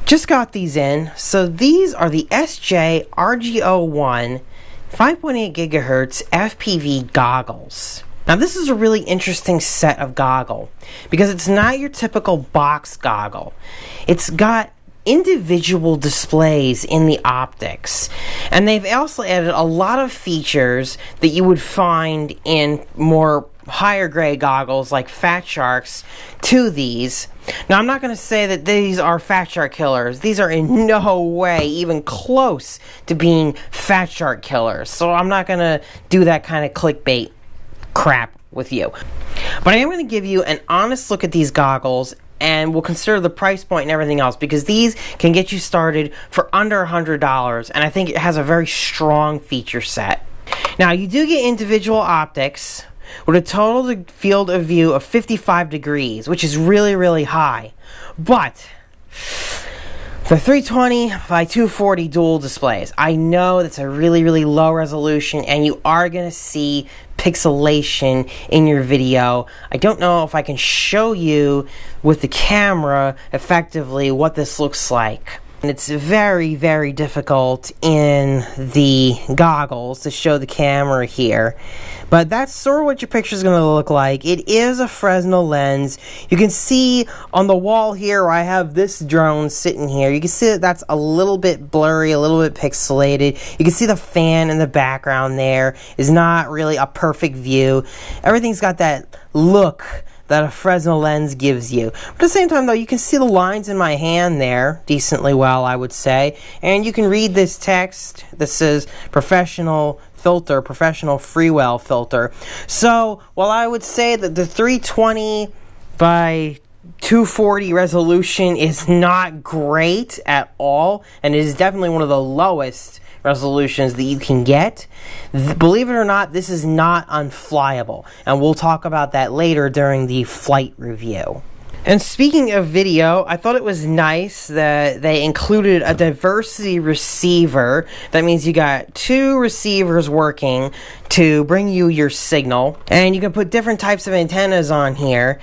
Just got these in. So these are the SJ-RG01 5.8 gigahertz FPV goggles. Now this is a really interesting set of goggle because it's not your typical box goggle. It's got individual displays in the optics, and they've also added a lot of features that you would find in more higher grade goggles like Fat Sharks to these. Now I'm not going to say that these are Fat Shark killers. These are in no way even close to being Fat Shark killers, so I'm not going to do that kind of clickbait crap with you. But I am going to give you an honest look at these goggles, and we'll consider the price point and everything else, because these can get you started for under $100, and I think it has a very strong feature set. Now you do get individual optics with a total field of view of 55 degrees, which is really, really high. But the 320 by 240 dual displays, I know that's a really, really low resolution, and you are going to see pixelation in your video. I don't know if I can show you with the camera effectively what this looks like. And it's very, very difficult in the goggles to show the camera here. But that's sort of what your picture is going to look like. It is a Fresnel lens. You can see on the wall here where I have this drone sitting here, you can see that that's a little bit blurry, a little bit pixelated. You can see the fan in the background there is not really a perfect view. Everything's got that look that a Fresnel lens gives you. But at the same time though, you can see the lines in my hand there decently well, I would say. And you can read this text that says professional filter, professional freewell filter. So while I would say that the 320 by 240 resolution is not great at all, and it is definitely one of the lowest resolutions that you can get, believe it or not, this is not unflyable, and we'll talk about that later during the flight review. And speaking of video, I thought it was nice that they included a diversity receiver. That means you got two receivers working to bring you your signal, and you can put different types of antennas on here.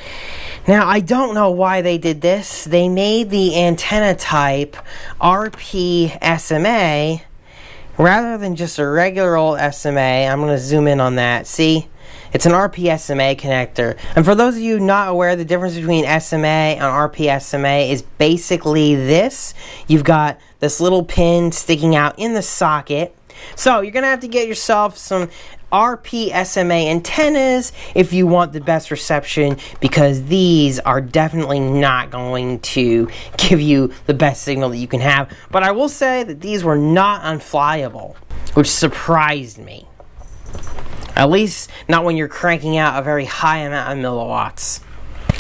Now, I don't know why they did this. They made the antenna type RP-SMA rather than just a regular old SMA. I'm going to zoom in on that. See? It's an RP-SMA connector. And for those of you not aware, the difference between SMA and RP-SMA is basically this. You've got this little pin sticking out in the socket. So you're going to have to get yourself some RP-SMA antennas if you want the best reception, because these are definitely not going to give you the best signal that you can have. But I will say that these were not unflyable, which surprised me. At least not when you're cranking out a very high amount of milliwatts.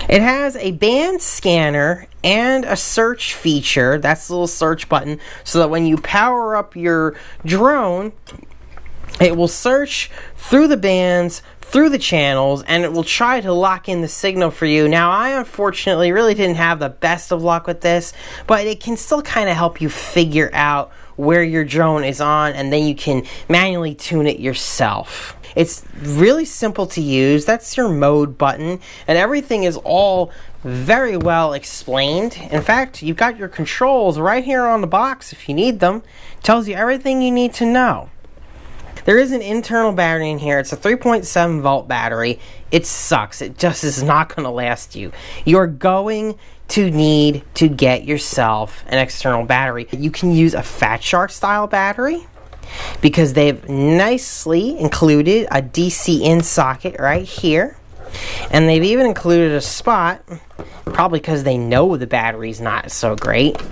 It has a band scanner and a search feature. That's the little search button, so that when you power up your drone, it will search through the bands, through the channels, and it will try to lock in the signal for you. Now, I unfortunately really didn't have the best of luck with this, but it can still kind of help you figure out where your drone is on, and then you can manually tune it yourself. It's really simple to use. That's your mode button, and everything is all very well explained. In fact, you've got your controls right here on the box if you need them. It tells you everything you need to know. There is an internal battery in here. It's a 3.7 volt battery. It sucks. It just is not going to last you. You're going to need to get yourself an external battery. You can use a Fat Shark style battery, because they've nicely included a DC in socket right here. And they've even included a spot, probably because they know the battery's not so great,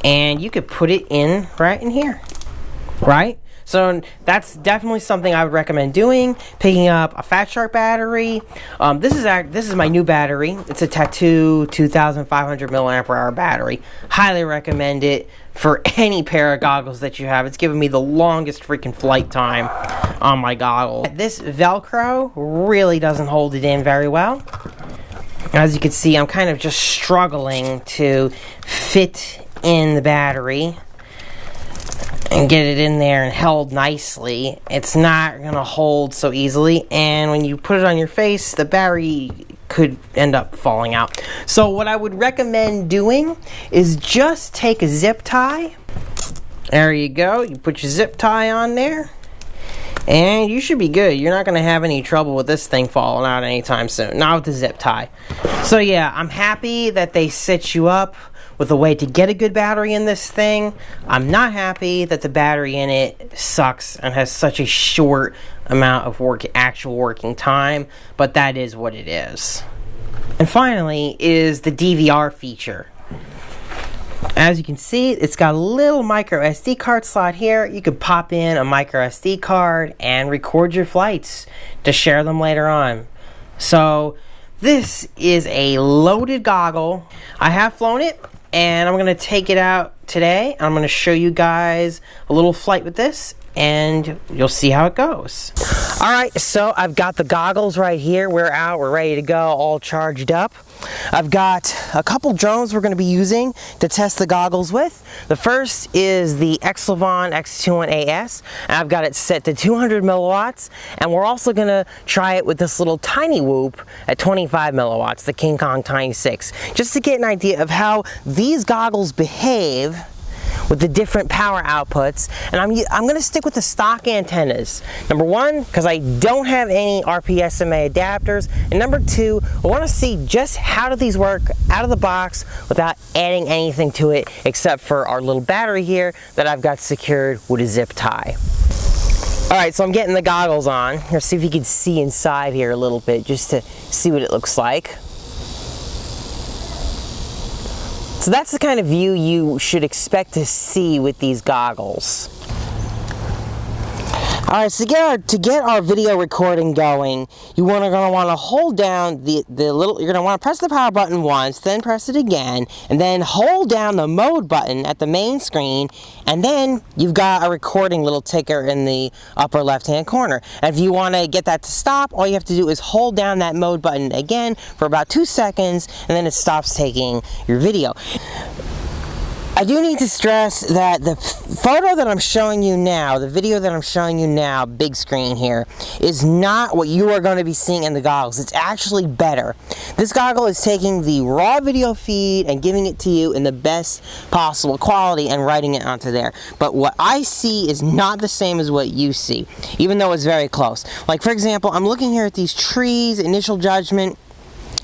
and you could put it in right in here, right? So that's definitely something I would recommend doing, picking up a Fat Shark battery. This is my new battery. It's a Tattoo 2500 milliamp hour battery. Highly recommend it for any pair of goggles that you have. It's given me the longest freaking flight time on my goggles. This Velcro really doesn't hold it in very well. As you can see, I'm kind of just struggling to fit in the battery and get it in there and held nicely. It's not going to hold so easily, and when you put it on your face, the battery could end up falling out. So what I would recommend doing is just take a zip tie. There you go. You put your zip tie on there, and you should be good. You're not going to have any trouble with this thing falling out anytime soon. Not with the zip tie. So yeah, I'm happy that they set you up with a way to get a good battery in this thing. I'm not happy that the battery in it sucks and has such a short amount of actual working time, but that is what it is. And finally is the DVR feature. As you can see, it's got a little micro SD card slot here. You could pop in a micro SD card and record your flights to share them later on. So this is a loaded goggle. I have flown it, and I'm going to take it out today. I'm going to show you guys a little flight with this, and you'll see how it goes. Alright, so I've got the goggles right here. We're out, we're ready to go, all charged up. I've got a couple drones we're going to be using to test the goggles with. The first is the X-Levon X21 AS, and I've got it set to 200 milliwatts, and we're also going to try it with this little tiny whoop at 25 milliwatts, the King Kong Tiny 6, just to get an idea of how these goggles behave with the different power outputs. And I'm going to stick with the stock antennas. Number one, because I don't have any RP-SMA adapters, and number two, I want to see just how do these work out of the box without adding anything to it except for our little battery here that I've got secured with a zip tie. Alright, so I'm getting the goggles on. Let's see if you can see inside here a little bit just to see what it looks like. So that's the kind of view you should expect to see with these goggles. Alright, so to get our video recording going, you're going to want to hold down the little, you're going to want to press the power button once, then press it again, and then hold down the mode button at the main screen, and then you've got a recording little ticker in the upper left hand corner. And if you want to get that to stop, all you have to do is hold down that mode button again for about 2 seconds, and then it stops taking your video. I do need to stress that the photo that I'm showing you now, the video that I'm showing you now, big screen here, is not what you are going to be seeing in the goggles. It's actually better. This goggle is taking the raw video feed and giving it to you in the best possible quality and writing it onto there. But what I see is not the same as what you see, even though it's very close. Like, for example, I'm looking here at these trees, initial judgment.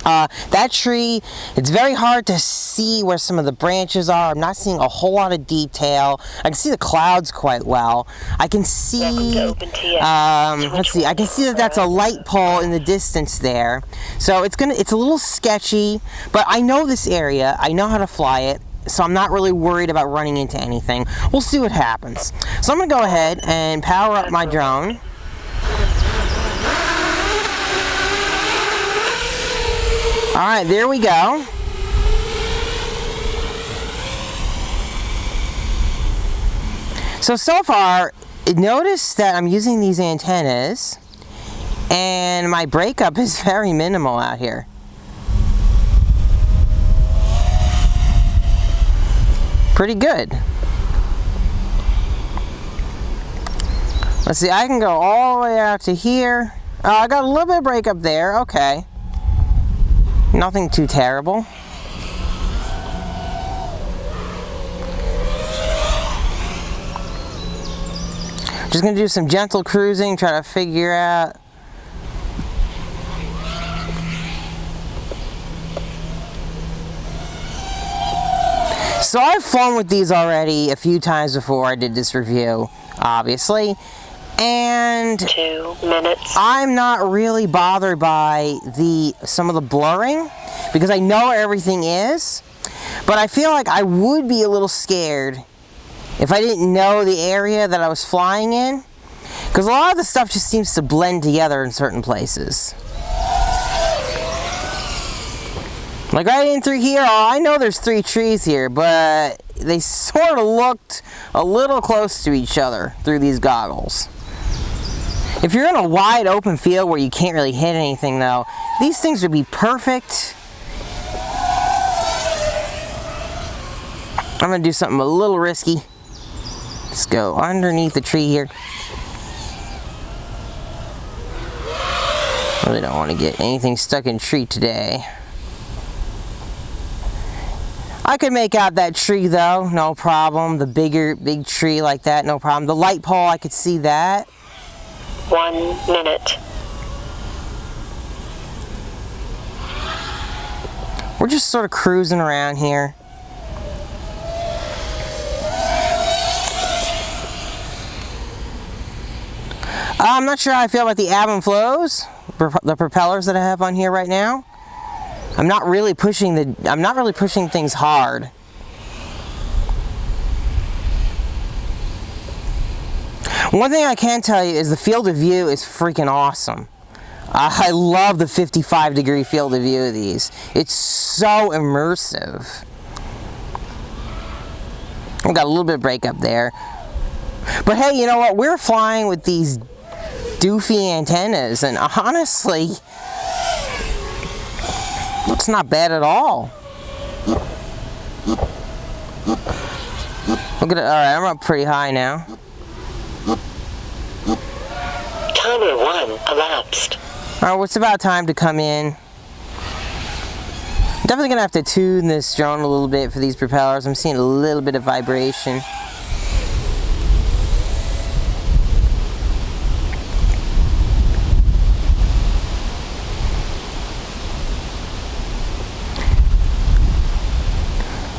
That tree, it's very hard to see where some of the branches are. I'm not seeing a whole lot of detail. I can see the clouds quite well. I can see, let's see, I can see that that's a light pole in the distance there. So it's a little sketchy, but I know this area. I know how to fly it. So I'm not really worried about running into anything. We'll see what happens. So I'm going to go ahead and power up my drone. Alright, there we go. So far, notice that I'm using these antennas, and my breakup is very minimal out here. Pretty good. Let's see, I can go all the way out to here. Oh, I got a little bit of breakup there, okay. Nothing too terrible. Just gonna do some gentle cruising, try to figure out. So I've flown with these already a few times before I did this review, obviously. And 2 minutes. I'm not really bothered by some of the blurring because I know where everything is, but I feel like I would be a little scared if I didn't know the area that I was flying in, because a lot of the stuff just seems to blend together in certain places. Like right in through here, I know there's 3 trees here, but they sort of looked a little close to each other through these goggles. If you're in a wide open field where you can't really hit anything though, these things would be perfect. I'm going to do something a little risky. Let's go underneath the tree here. Really don't want to get anything stuck in tree today. I could make out that tree though, no problem. The big tree like that, no problem. The light pole, I could see that. 1 minute. We're just sort of cruising around here. I'm not sure how I feel about the ebb and flows, the propellers that I have on here right now. I'm not really pushing things hard. One thing I can tell you is the field of view is freaking awesome. I love the 55-degree field of view of these. It's so immersive. I've got a little bit of break up there. But hey, you know what? We're flying with these doofy antennas, and honestly, it's not bad at all. Look at it. Alright, I'm up pretty high now. Timer 1 elapsed. Alright, well, it's about time to come in. I'm definitely gonna have to tune this drone a little bit for these propellers. I'm seeing a little bit of vibration.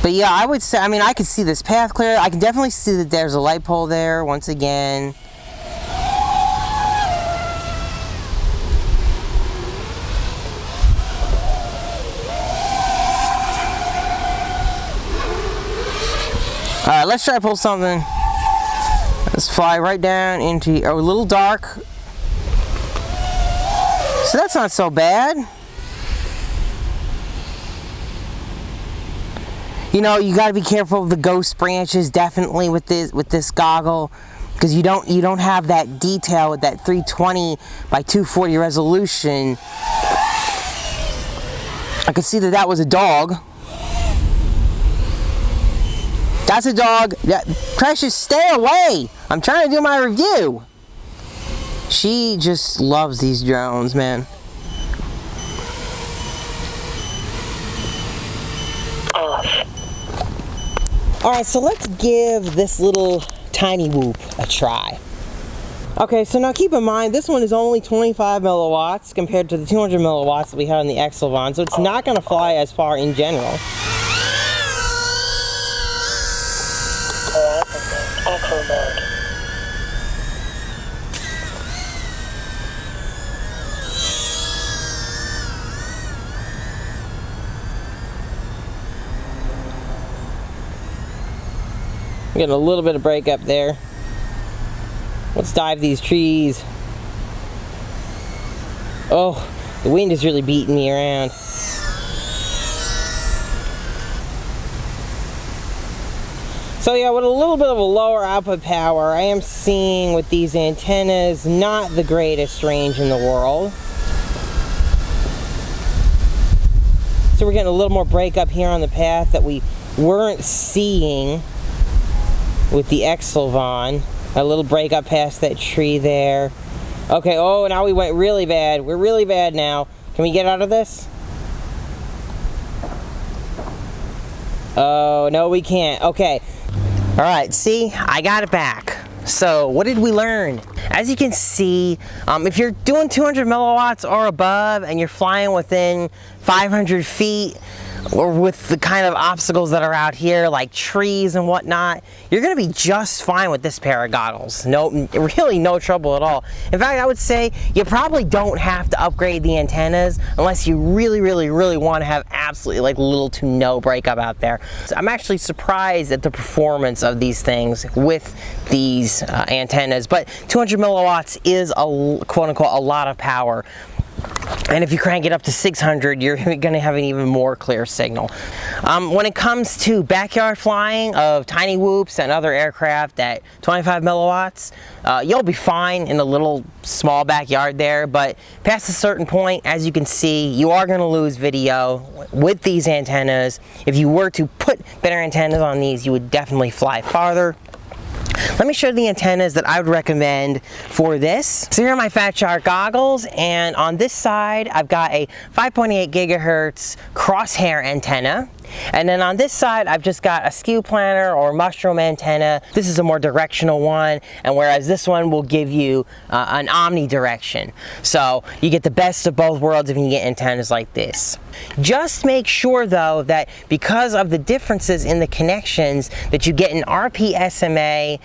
But yeah, I would say, I mean, I could see this path clear. I can definitely see that there's a light pole there once again. Alright, let's try to pull something. Let's fly right down into, a little dark. So that's not so bad. You know, you got to be careful of the ghost branches, definitely with this goggle, because you don't have that detail with that 320 by 240 resolution. I could see that was a dog. That's a dog. Precious, stay away! I'm trying to do my review. She just loves these drones, man. Alright, so let's give this little tiny whoop a try. Okay, so now keep in mind, this one is only 25 milliwatts compared to the 200 milliwatts that we had on the Exelvon, so it's not going to fly as far in general. Echo mode. I'm getting a little bit of break up there. Let's dive these trees. Oh, the wind is really beating me around. So yeah, with a little bit of a lower output power, I am seeing with these antennas not the greatest range in the world. So we're getting a little more break up here on the path that we weren't seeing with the Exelvon. A little break up past that tree there. Okay, oh, now we went really bad. We're really bad now. Can we get out of this? Oh, no we can't. Okay. Alright, see? I got it back. So, what did we learn? As you can see, if you're doing 200 milliwatts or above and you're flying within 500 feet, or with the kind of obstacles that are out here, like trees and whatnot, you're going to be just fine with this pair of goggles. Really no trouble at all. In fact, I would say you probably don't have to upgrade the antennas unless you really want to have absolutely like little to no breakup out there. So I'm actually surprised at the performance of these things with these antennas, but 200 milliwatts is a quote-unquote a lot of power. And if you crank it up to 600, you're going to have an even more clear signal. When it comes to backyard flying of tiny whoops and other aircraft at 25 milliwatts, you'll be fine in a little small backyard there, but past a certain point, as you can see, you are going to lose video with these antennas. If you were to put better antennas on these, you would definitely fly farther. Let me show you the antennas that I would recommend for this. So here are my Fat Shark goggles, and on this side I've got a 5.8 gigahertz crosshair antenna. And then on this side, I've just got a skew planner or mushroom antenna. This is a more directional one, and whereas this one will give you an omnidirection. So you get the best of both worlds if you can get antennas like this. Just make sure though that because of the differences in the connections that you get an RP-SMA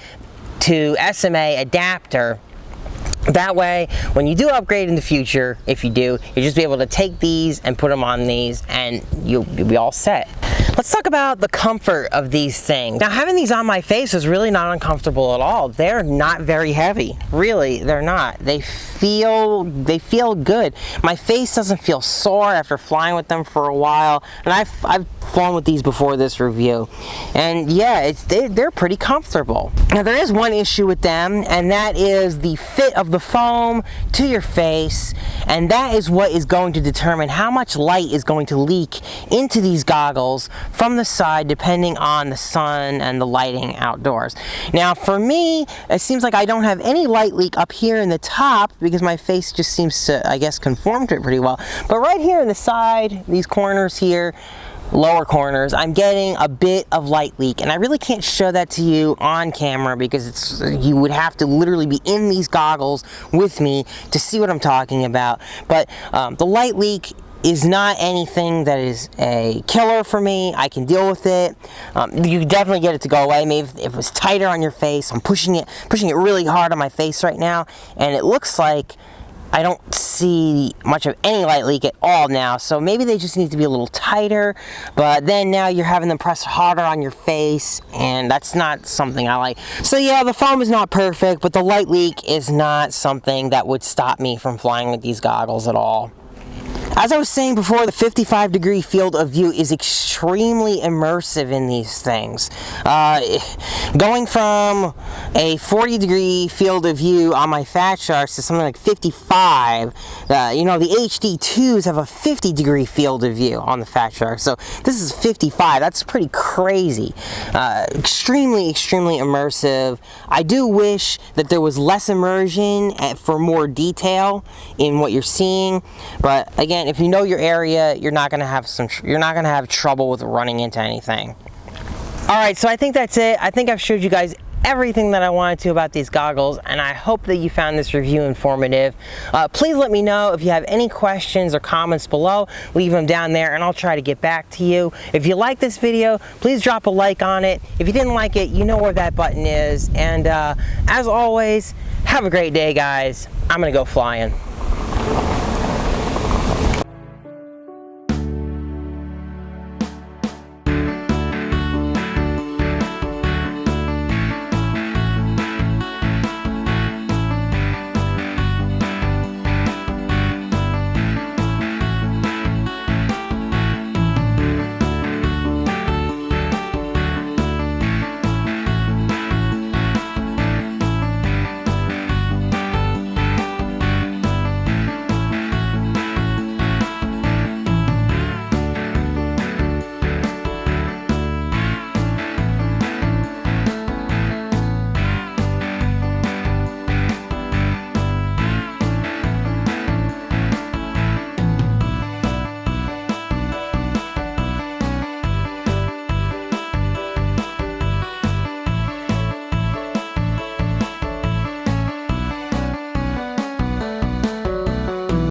to SMA adapter. That way, when you do upgrade in the future, if you do, you'll just be able to take these and put them on these and you'll be all set. Let's talk about the comfort of these things. Now, having these on my face is really not uncomfortable at all. They're not very heavy. Really, they're not. They feel good. My face doesn't feel sore after flying with them for a while. And I've flown with these before this review. And yeah, they're pretty comfortable. Now, there is one issue with them, and that is the fit of the foam to your face, and that is what is going to determine how much light is going to leak into these goggles from the side depending on the sun and the lighting outdoors. Now for me, it seems like I don't have any light leak up here in the top because my face just seems to, I guess, conform to it pretty well. But right here in the side, these corners here, lower corners, I'm getting a bit of light leak, and I really can't show that to you on camera because you would have to literally be in these goggles with me to see what I'm talking about. But the light leak is not anything that is a killer for me. I can deal with it. You definitely get it to go away. Maybe if it was tighter on your face. I'm pushing it really hard on my face right now, and it looks like I don't see much of any light leak at all now, so maybe they just need to be a little tighter, but then now you're having them press harder on your face, and that's not something I like. So yeah, the foam is not perfect, but the light leak is not something that would stop me from flying with these goggles at all. As I was saying before, the 55-degree field of view is extremely immersive in these things. Going from a 40-degree field of view on my Fat Sharks to something like 55, you know, the HD2s have a 50-degree field of view on the Fat Sharks, so this is 55. That's pretty crazy. Extremely, extremely immersive. I do wish that there was less immersion for more detail in what you're seeing, but again, if you know your area, you're not going to have trouble with running into anything. All right, so I think that's it. I think I've showed you guys everything that I wanted to about these goggles, and I hope that you found this review informative. Please let me know if you have any questions or comments below. Leave them down there and I'll try to get back to you. If you like this video, please drop a like on it. If you didn't like it, you know where that button is. And as always, have a great day, guys. I'm gonna go flying.